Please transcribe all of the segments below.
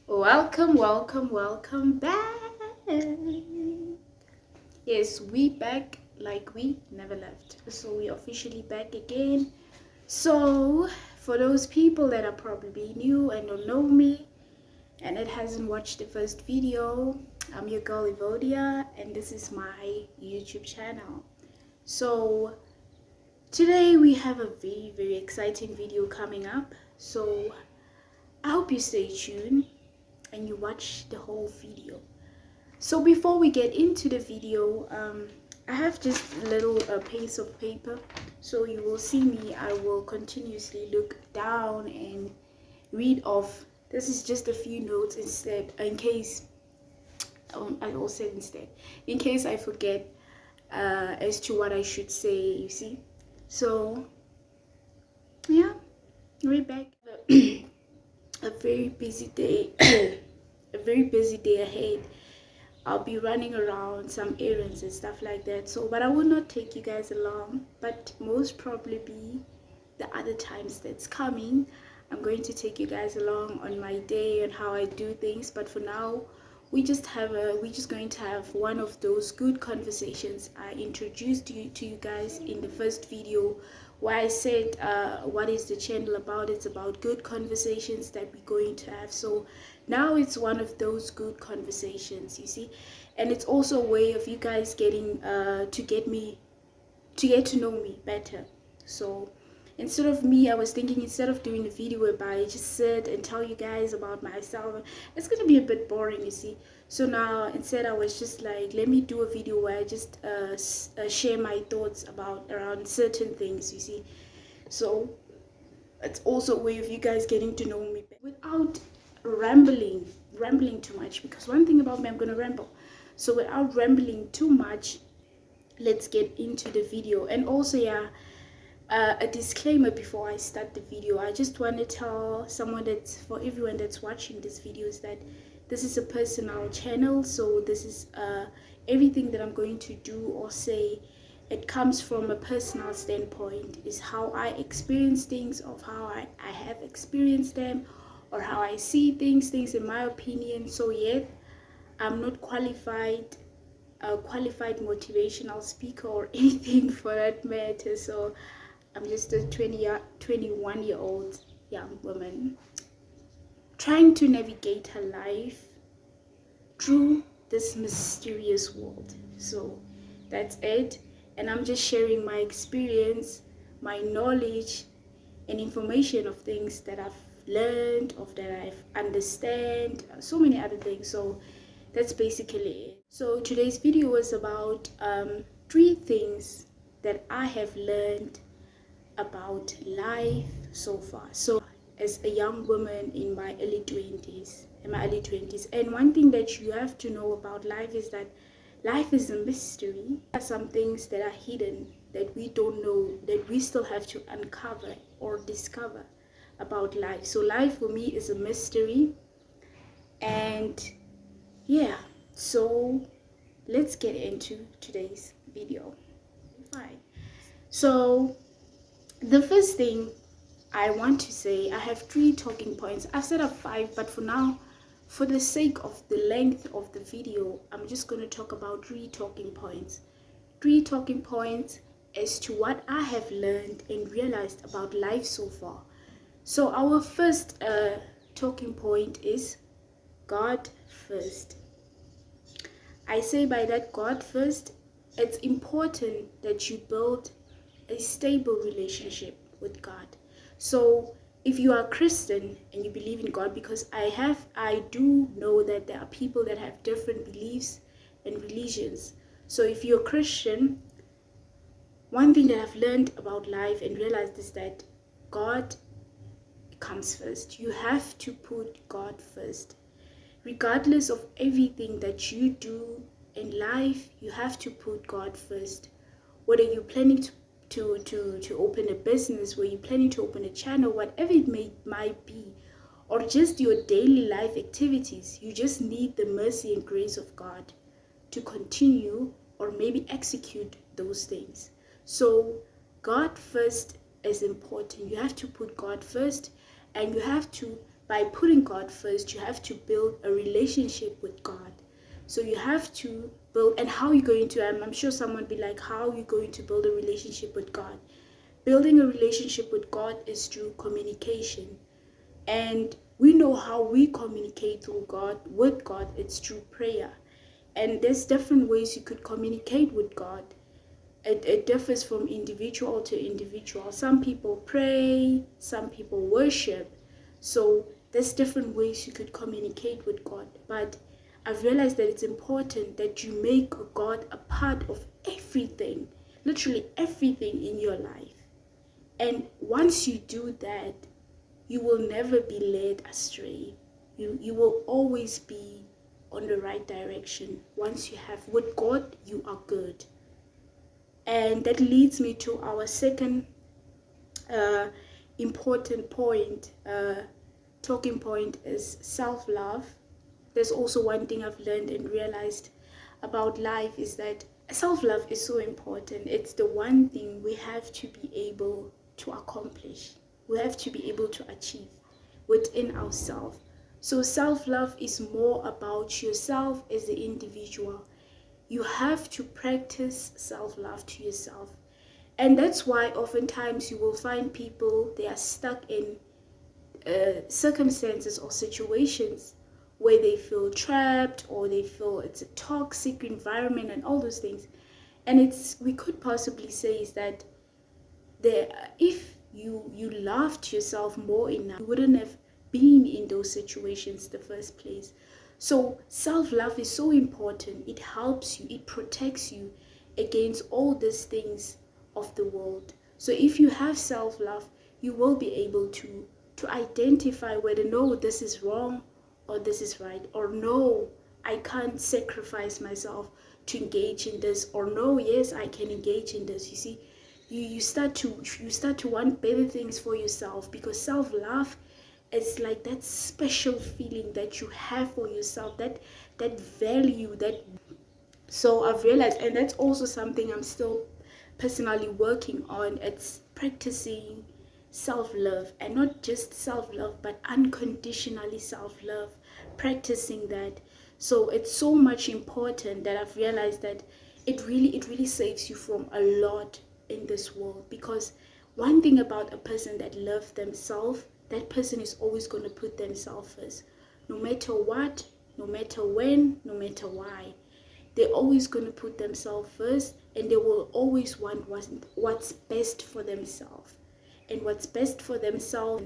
Welcome back. Yes, we back like we never left. So we officially back again. So for those people that are probably new and don't know me and it hasn't watched the first video, I'm your girl Evodia and this is my YouTube channel. So today we have a very exciting video coming up. So I hope you stay tuned and you watch the whole video. So before we get into the video, I have just a little piece of paper. So you will see me, I will continuously look down and read off. This is just a few notes instead, in case, I will say instead, in case I forget as to what I should say, you see. So, yeah, we're back. A very busy day, a very busy day ahead. I'll be running around some errands and stuff like that. So, but I will not take you guys along. But most probably the other times that's coming, I'm going to take you guys along on my day and how I do things. But for now, we're just going to have one of those good conversations I introduced you to you guys in the first video, where I said what is the channel about. It's about good conversations that we're going to have. So now it's one of those good conversations, you see, and it's also a way of you guys getting to get to know me better. So instead of me, I was thinking, instead of doing a video whereby I just sit and tell you guys about myself, it's going to be a bit boring, you see. So now instead I was just like, let me do a video where I just share my thoughts about around certain things, you see. So it's also a way of you guys getting to know me without rambling too much, because one thing about me, I'm going to ramble. So without rambling too much, let's get into the video. And also, yeah, a disclaimer before I start the video. I just want to tell someone, that's for everyone that's watching this video, is that this is a personal channel. So this is everything that I'm going to do or say, it comes from a personal standpoint, is how I experience things, of how I have experienced them, or how I see things in my opinion. So yet I'm not qualified motivational speaker or anything for that matter. So I'm just a 21-year-old young woman trying to navigate her life through this mysterious world. So that's it. And I'm just sharing my experience, my knowledge, and information of things that I've learned, of that I've understand, so many other things. So that's basically it. So today's video was about 3 things that I have learned about life so far. So as a young woman in my early 20s, and one thing that you have to know about life is that life is a mystery. There are some things that are hidden, that we don't know, that we still have to uncover or discover about life. So life for me is a mystery. And yeah, so let's get into today's video. Fine. So the first thing I want to say, I have 3 talking points. I've set up 5, but for now, for the sake of the length of the video, I'm just going to talk about 3 talking points. 3 talking points as to what I have learned and realized about life so far. So our first talking point is God first. I say by that, God first, it's important that you build a stable relationship with God. So if you are a Christian and you believe in God, because I do know that there are people that have different beliefs and religions. So if you're a Christian, one thing that I've learned about life and realized is that God comes first. You have to put God first. Regardless of everything that you do in life, you have to put God first. Whether you're planning to open a business, where you're planning to open a channel, whatever it might be, or just your daily life activities, you just need the mercy and grace of God to continue or maybe execute those things. So God first is important. You have to put God first, and you have to by putting God first, you have to build a relationship with God. So you have to build, and how are you going to, I'm sure someone would be like, how are you going to build a relationship with God? Building a relationship with God is through communication. And we know how we communicate through God, with God, it's through prayer. And there's different ways you could communicate with God. It differs from individual to individual. Some people pray, some people worship. So there's different ways you could communicate with God. But I've realized that it's important that you make God a part of everything, literally everything in your life. And once you do that, you will never be led astray. You will always be on the right direction. Once you have with God, you are good. And that leads me to our second important point, talking point, is self-love. There's also one thing I've learned and realized about life is that self-love is so important. It's the one thing we have to be able to accomplish. We have to be able to achieve within ourselves. So self-love is more about yourself as the individual. You have to practice self-love to yourself. And that's why oftentimes you will find people, they are stuck in circumstances or situations where they feel trapped, or they feel it's a toxic environment and all those things. And we could possibly say is that if you loved yourself more enough, you wouldn't have been in those situations in the first place. So self-love is so important. It helps you, it protects you against all these things of the world. So if you have self-love, you will be able to identify whether, no, this is wrong or this is right, or no, I can't sacrifice myself to engage in this, or no, yes, I can engage in this. You see, you start to want better things for yourself, because self-love, it's like that special feeling that you have for yourself, that value, that. So I've realized, and that's also something I'm still personally working on. It's practicing self-love, and not just self-love, but unconditionally self-love, practicing that. So it's so much important that I've realized that it really saves you from a lot in this world. Because one thing about a person that loves themselves, that person is always going to put themselves first, no matter what, no matter when, no matter why. They're always going to put themselves first, and they will always want what's best for themselves. And what's best for themselves.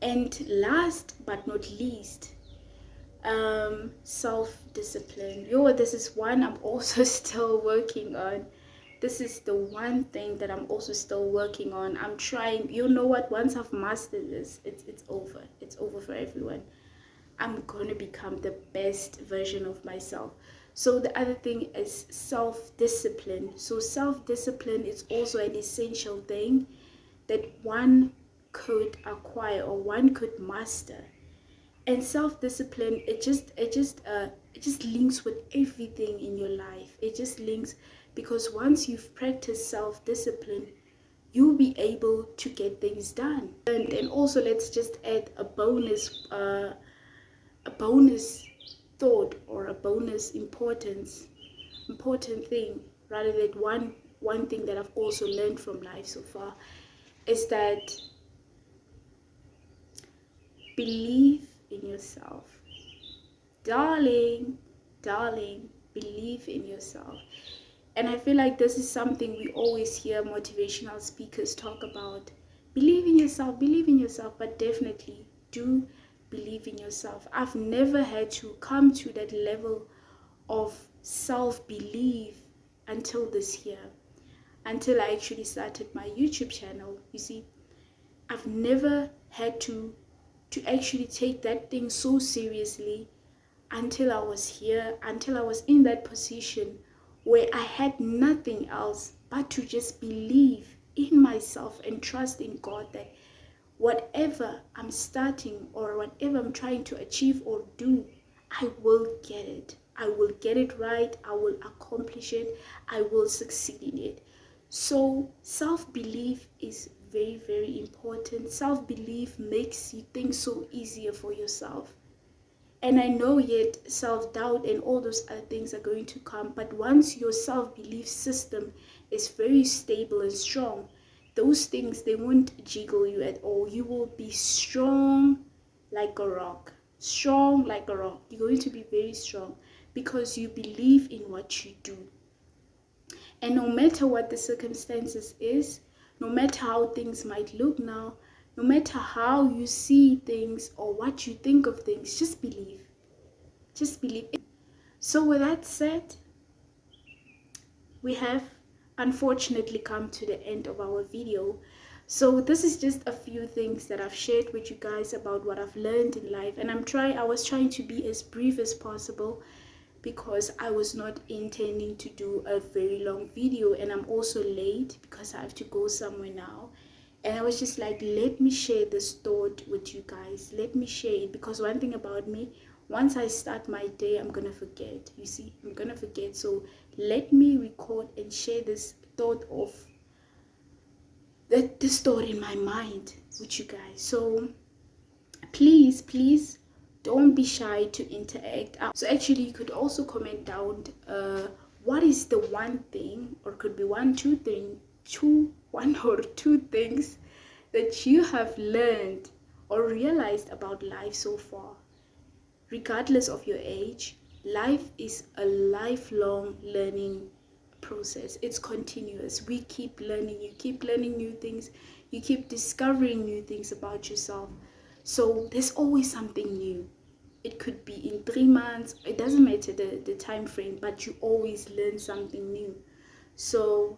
And last but not least, self-discipline. This is one I'm also still working on. This is the one thing that I'm also still working on. I'm trying, you know what, once I've mastered this, it's over. It's over for everyone. I'm gonna become the best version of myself. So the other thing is self-discipline. So self-discipline is also an essential thing that one could acquire, or one could master. And self-discipline, it just links with everything in your life. It just links, because once you've practiced self-discipline, you'll be able to get things done. And also, let's just add a bonus thought, or a bonus important thing, rather than one thing that I've also learned from life so far, is that believe in yourself. Darling, believe in yourself. And I feel like this is something we always hear motivational speakers talk about. Believe in yourself, but definitely do believe in yourself. I've never had to come to that level of self-belief until this year, until I actually started my YouTube channel. You see, I've never had to actually take that thing so seriously until I was here, until I was in that position where I had nothing else but to just believe in myself and trust in God that whatever I'm starting, or whatever I'm trying to achieve or do, I will get it. I will get it right. I will accomplish it. I will succeed in it. So self-belief is very, very important. Self-belief makes you think so easier for yourself. And I know yet self-doubt and all those other things are going to come. But once your self-belief system is very stable and strong, those things, they won't jiggle you at all. You will be strong like a rock. Strong like a rock. You're going to be very strong because you believe in what you do. And no matter what the circumstances is, no matter how things might look now, no matter how you see things or what you think of things, just believe. Just believe. So with that said, we have unfortunately come to the end of our video. So this is just a few things that I've shared with you guys about what I've learned in life. And I was trying to be as brief as possible because I was not intending to do a very long video, and I'm also late because I have to go somewhere now. And I was just like, let me share this thought with you guys. Let me share it, because one thing about me, once I start my day, I'm gonna forget. You see, I'm gonna forget. So let me record and share this thought of this thought in my mind with you guys. So please don't be shy to interact. So actually, you could also comment down what is the one thing, or could be one or two things that you have learned or realized about life so far. Regardless of your age, life is a lifelong learning process. It's continuous. We keep learning. You keep learning new things. You keep discovering new things about yourself. So there's always something new. It could be in 3 months. It doesn't matter the time frame, but you always learn something new. So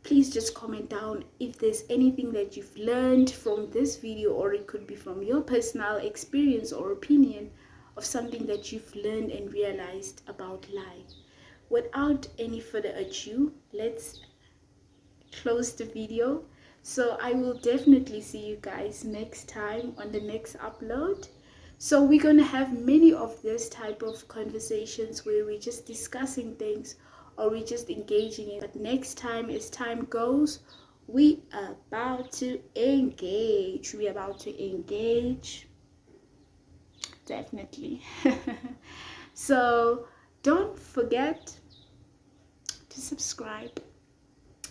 please just comment down if there's anything that you've learned from this video, or it could be from your personal experience or opinion of something that you've learned and realized about life. Without any further ado, let's close the video. So I will definitely see you guys next time on the next upload. So we're going to have many of this type of conversations where we're just discussing things or we're just engaging in. But next time, as time goes, we are about to engage. We're about to engage. Definitely. So don't forget to subscribe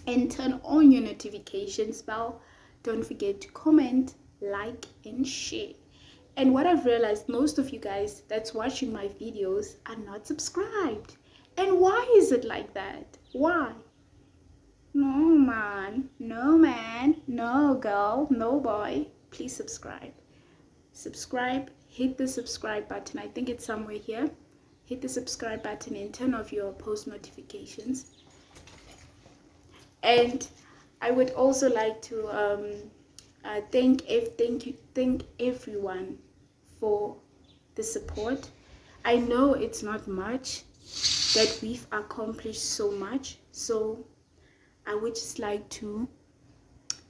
and turn on your notifications bell. Don't forget to comment, like, and share. And what I've realized, most of you guys that's watching my videos are not subscribed. And why is it like that? Why? No man, no girl, no boy. Please subscribe. Subscribe, hit the subscribe button. I think it's somewhere here. Hit the subscribe button and turn off your post notifications. And I would also like to thank everyone for the support. I know it's not much, that we've accomplished so much. So I would just like to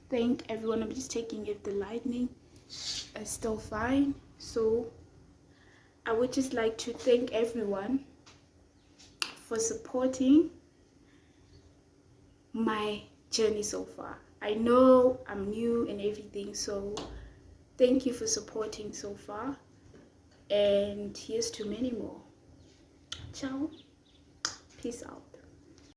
thank everyone. I'm just checking if the lightning is still fine. So I would just like to thank everyone for supporting my journey so far. I know I'm new and everything, so thank you for supporting so far, and here's to many more. Ciao, peace out.